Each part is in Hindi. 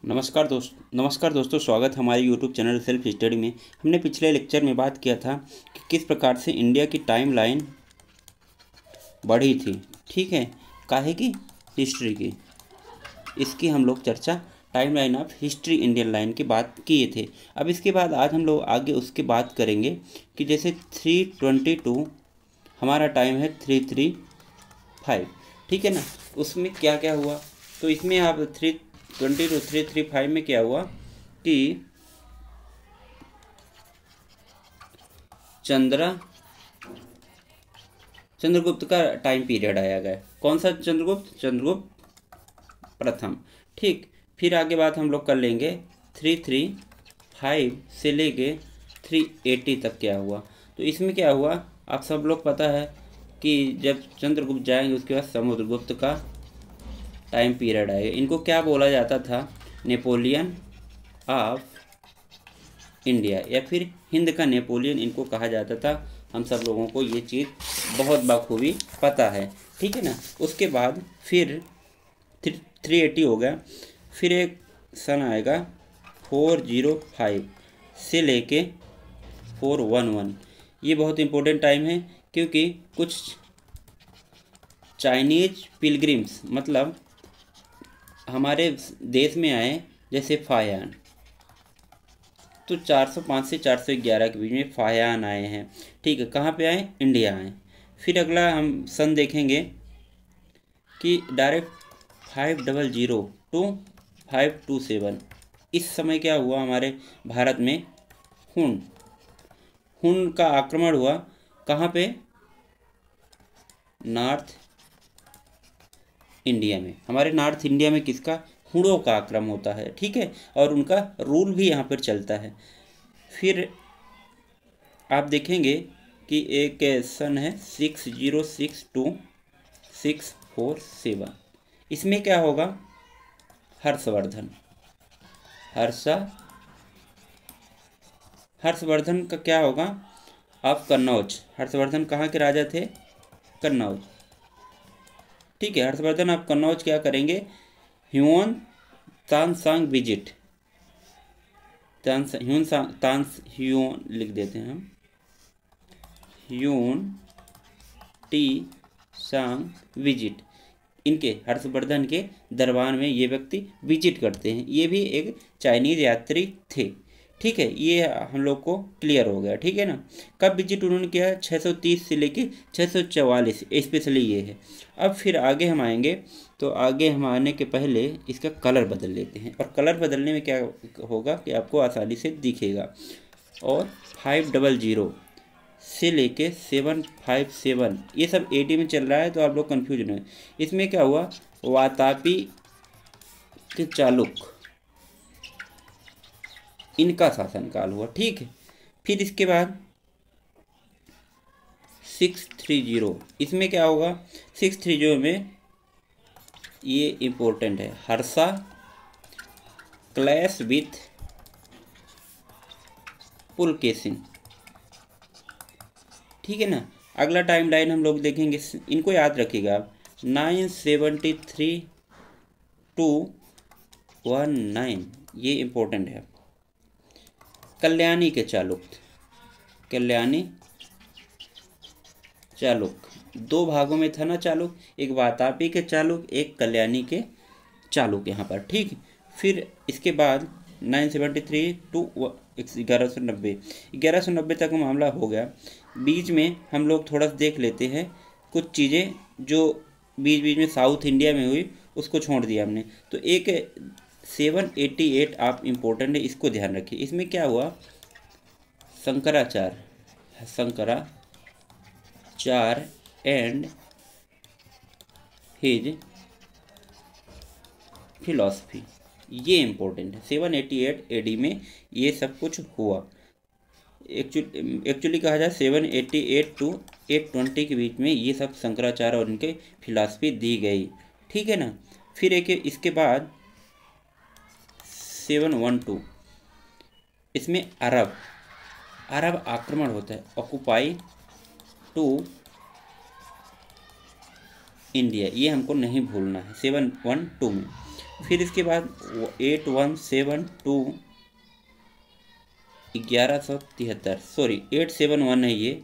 नमस्कार दोस्तों, स्वागत हमारे यूट्यूब चैनल सेल्फ स्टडी में। हमने पिछले लेक्चर में बात किया था कि किस प्रकार से इंडिया की टाइम लाइन बढ़ी थी। ठीक है, काहे की? हिस्ट्री की। इसकी हम लोग चर्चा time line of history Indian line की बात किए थे। अब इसके बाद आज हम लोग आगे उसकी बात करेंगे कि जैसे 322 हमारा टाइम है 335, ठीक है ना। उसमें क्या क्या हुआ, तो इसमें आप 322 335 में क्या हुआ कि चंद्रगुप्त का टाइम पीरियड आया गया। कौन सा चंद्रगुप्त प्रथम। ठीक, फिर आगे बात हम लोग कर लेंगे 335 से लेके 380 तक क्या हुआ। तो इसमें क्या हुआ, आप सब लोग पता है कि जब चंद्रगुप्त जाएंगे उसके बाद समुद्रगुप्त का टाइम पीरियड आएगा। इनको क्या बोला जाता था? नेपोलियन ऑफ इंडिया, या फिर हिंद का नेपोलियन इनको कहा जाता था। हम सब लोगों को ये चीज़ बहुत बखूबी पता है, ठीक है ना। उसके बाद फिर 380 हो गया, फिर एक सन आएगा 405 से लेके 411। ये बहुत इम्पोर्टेंट टाइम है क्योंकि कुछ चाइनीज पिलग्रिम्स मतलब हमारे देश में आए, जैसे फाहियान। तो 405 से 411 के बीच में फाहियान आए हैं। ठीक है, कहाँ पे आए? इंडिया आए। फिर अगला हम सन देखेंगे कि डायरेक्ट 500 टू 527। इस समय क्या हुआ हमारे भारत में? हुन का आक्रमण हुआ। कहाँ पे? नॉर्थ इंडिया में। हमारे नॉर्थ इंडिया में किसका? हुणों का आक्रमण होता है, ठीक है। और उनका रूल भी यहाँ पर चलता है। फिर आप देखेंगे कि एक सन है 606 टू 647। इसमें क्या होगा? हर्षवर्धन का क्या होगा? आप कन्नौज। हर्षवर्धन कहाँ के राजा थे? कन्नौज। ठीक है, हर्षवर्धन आप कन्नौज क्या करेंगे? Hyun तानसांग visit. ह्यून लिख देते हैं हम, ह्यून टी सांग विजिट। इनके हर्षवर्धन के दरबार में ये व्यक्ति विजिट करते हैं। ये भी एक चाइनीज यात्री थे, ठीक है। ये हम लोग को क्लियर हो गया, ठीक है ना। कब विजिट उन्होंने किया है? 630 से लेके 644, स्पेशली ये है। अब फिर आगे हम आएंगे, तो आगे हम आने के पहले इसका कलर बदल लेते हैं। और कलर बदलने में क्या होगा कि आपको आसानी से दिखेगा। और 500 से लेके 757 ये सब 80 में चल रहा है, तो आप लोग कन्फ्यूज नहीं। इसमें क्या हुआ? वातापी के चालुक्य, इनका शासनकाल हुआ, ठीक है। फिर इसके बाद 630, इसमें क्या होगा? 630 में ये इम्पोर्टेंट है, हर्षा क्लैश विथ पुलकेशिन, ठीक है ना। अगला टाइम लाइन हम लोग देखेंगे, इनको याद रखिएगा आप। 973 टू 19, ये इम्पोर्टेंट है। कल्याणी के चालुक्य, दो भागों में था ना चालुक्य, एक वातापी के चालुक्य, एक कल्याणी के चालुक्य यहाँ पर, ठीक। फिर इसके बाद 973 टू 1190 तक मामला हो गया। बीच में हम लोग थोड़ा सा देख लेते हैं कुछ चीज़ें जो बीच में साउथ इंडिया में हुई, उसको छोड़ दिया हमने। तो एक 788 आप इम्पोर्टेंट है, इसको ध्यान रखिए। इसमें क्या हुआ? शंकराचार्य एंड हिज फिलॉसफी, ये इम्पोर्टेंट है। 788 AD में ये सब कुछ हुआ। एक्चुअली कहा जाए 788 टू 820 के बीच में ये सब शंकराचार्य और इनके फिलॉसफी दी गई, ठीक है ना। फिर एक इसके बाद 712, इसमें अरब आक्रमण होता है, ऑक्युपाई टू इंडिया, ये हमको नहीं भूलना है 712 में। फिर इसके बाद 8172 1173, सॉरी 871 है ये,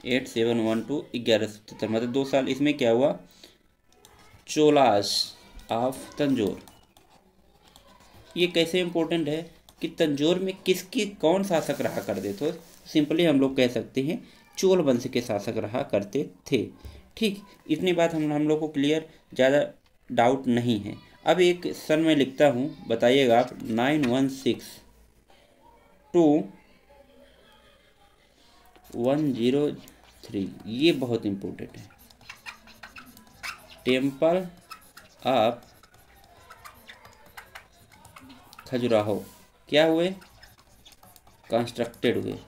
8712 1173, मतलब 2 साल। इसमें क्या हुआ, चोलास ऑफ तंजौर। ये कैसे इंपॉर्टेंट है कि तंजौर में किसकी कौन शासक रहा करते, तो सिंपली हम लोग कह सकते हैं चोल वंश के शासक रहा करते थे। ठीक, इतनी बात हम लोग को क्लियर, ज़्यादा डाउट नहीं है। अब एक सन में लिखता हूँ, बताइएगा आप, 9162-103, ये बहुत इम्पोर्टेंट है। टेम्पल ऑफ खजुराहो क्या हुए, कंस्ट्रक्टेड हुए।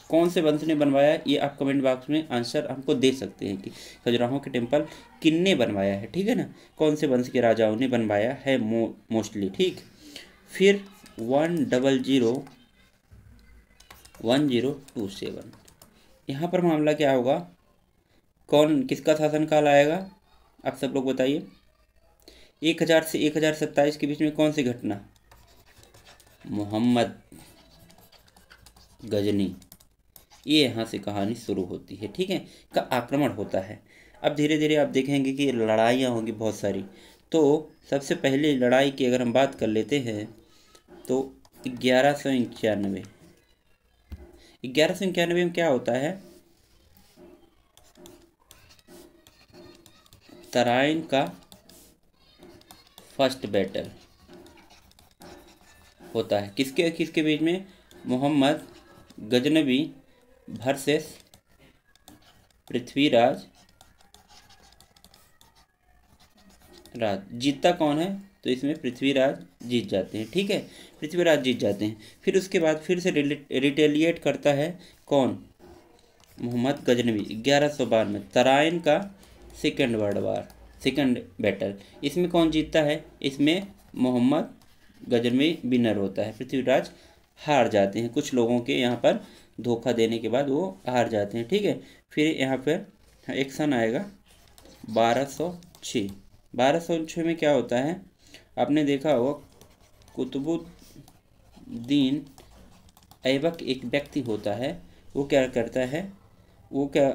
कौन से वंश ने बनवाया, ये आप कमेंट बॉक्स में आंसर हमको दे सकते हैं कि खजुराहो के टेम्पल किन्ने बनवाया है, ठीक है ना, कौन से वंश के राजाओं ने बनवाया है मोस्टली। ठीक, फिर 1027, यहाँ पर मामला क्या होगा, कौन किसका शासनकाल आएगा, आप सब लोग बताइए। 1000 से 1027 के बीच में कौन सी घटना, मोहम्मद गजनी, ये यहाँ से कहानी शुरू होती है, ठीक है, का आक्रमण होता है। अब धीरे धीरे आप देखेंगे कि लड़ाइयाँ होंगी बहुत सारी। तो सबसे पहले लड़ाई की अगर हम बात कर लेते हैं तो 1191 में क्या होता है, तराइन का फर्स्ट बैटल होता है, किसके किसके बीच में, मोहम्मद गजनवी वर्सेस पृथ्वीराज। जीतता कौन है, तो इसमें पृथ्वीराज जीत जाते हैं, ठीक है, पृथ्वीराज जीत जाते हैं। फिर उसके बाद फिर से रिटेलिएट करता है कौन, मोहम्मद गजनवी, 1152 में तराइन का सेकंड बैटल। इसमें कौन जीतता है, इसमें मोहम्मद गजनवी विनर होता है, पृथ्वीराज हार जाते हैं। कुछ लोगों के यहाँ पर धोखा देने के बाद वो हार जाते हैं, ठीक है। फिर यहाँ पर एक सन आएगा 1206 में क्या होता है, आपने देखा होगा कुतुबुद्दीन ऐबक एक व्यक्ति होता है, वो क्या करता है, वो क्या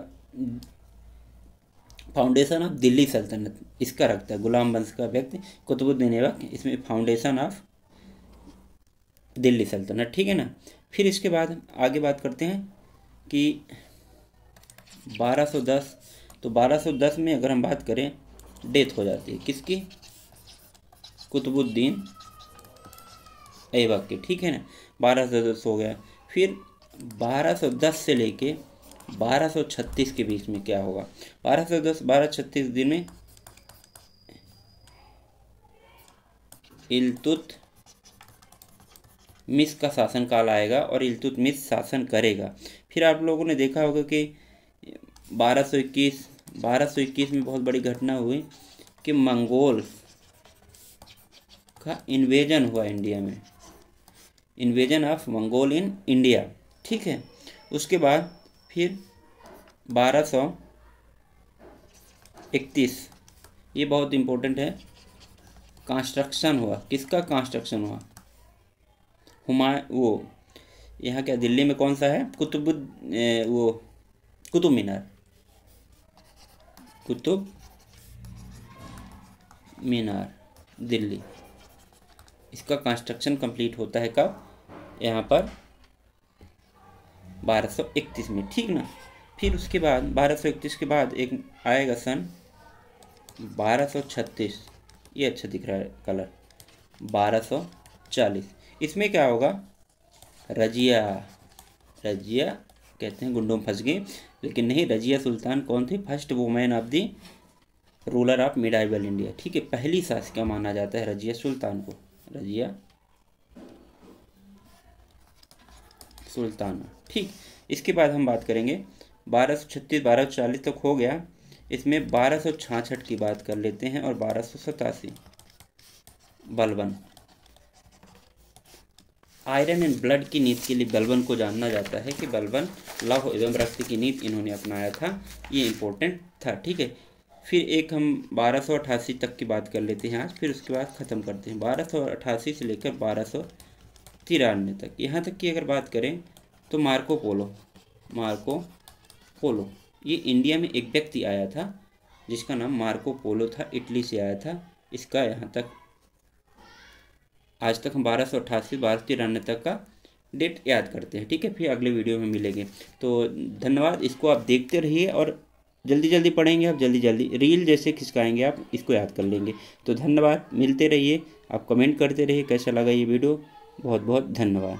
फाउंडेशन ऑफ दिल्ली सल्तनत इसका रखता है, गुलाम वंश का व्यक्ति कुतुबुद्दीन ऐबक, इसमें फाउंडेशन ऑफ दिल्ली सल्तनत, ठीक है ना। फिर इसके बाद आगे बात करते हैं कि 1210, तो 1210 में अगर हम बात करें डेथ हो जाती है किसकी, कुतुबुद्दीन ऐबक की, ठीक है ना, 1210 हो गया। फिर 1210 से लेके 1236 के बीच में क्या होगा, 1236 दिन में इल्तुतमिश का शासनकाल आएगा और इल्तुतमिश शासन करेगा। फिर आप लोगों ने देखा होगा कि 1221 में बहुत बड़ी घटना हुई कि मंगोल का इन्वेजन हुआ इंडिया में, invasion of Mongol in India, ठीक है। उसके बाद फिर 1231, ये बहुत इम्पोर्टेंट है, कंस्ट्रक्शन हुआ, किसका कंस्ट्रक्शन हुआ, वो यहाँ क्या दिल्ली में कौन सा है, कुतुब मीनार दिल्ली, इसका कंस्ट्रक्शन कंप्लीट होता है कब, यहाँ पर 1231 में, ठीक ना। फिर उसके बाद 1231 के बाद एक आएगा सन 1236, ये अच्छा दिख रहा है कलर, 1240, इसमें क्या होगा, रजिया कहते हैं गुंडों में फंस गई, लेकिन नहीं, रजिया सुल्तान कौन थी, first women of the ruler of medieval India, ठीक है, पहली शासिका माना जाता है रजिया सुल्तान को, रजिया सुल्तान, ठीक। इसके बाद हम बात करेंगे 1236 1240 तक हो गया, इसमें 1266 की बात कर लेते हैं और 1287 बलबन, आयरन एंड ब्लड की नीति के लिए बलबन को जानना जाता है कि बलबन लौह एवं रक्त की नीति इन्होंने अपनाया था, ये इम्पोर्टेंट था, ठीक है। फिर एक हम 1288 तक की बात कर लेते हैं आज, फिर उसके बाद ख़त्म करते हैं। 1288 से लेकर 1293 तक, यहाँ तक की अगर बात करें तो मार्को पोलो ये इंडिया में एक व्यक्ति आया था जिसका नाम मार्को पोलो था, इटली से आया था। इसका यहाँ तक आज तक हम 1288 1293 तक का डेट याद करते हैं। ठीक है, फिर अगले वीडियो में मिलेंगे। तो धन्यवाद, इसको आप देखते रहिए और जल्दी जल्दी पढ़ेंगे आप, जल्दी जल्दी रील जैसे खिसकाएंगे आप, इसको याद कर लेंगे। तो धन्यवाद, मिलते रहिए, आप कमेंट करते रहिए कैसा लगा ये वीडियो। बहुत बहुत धन्यवाद।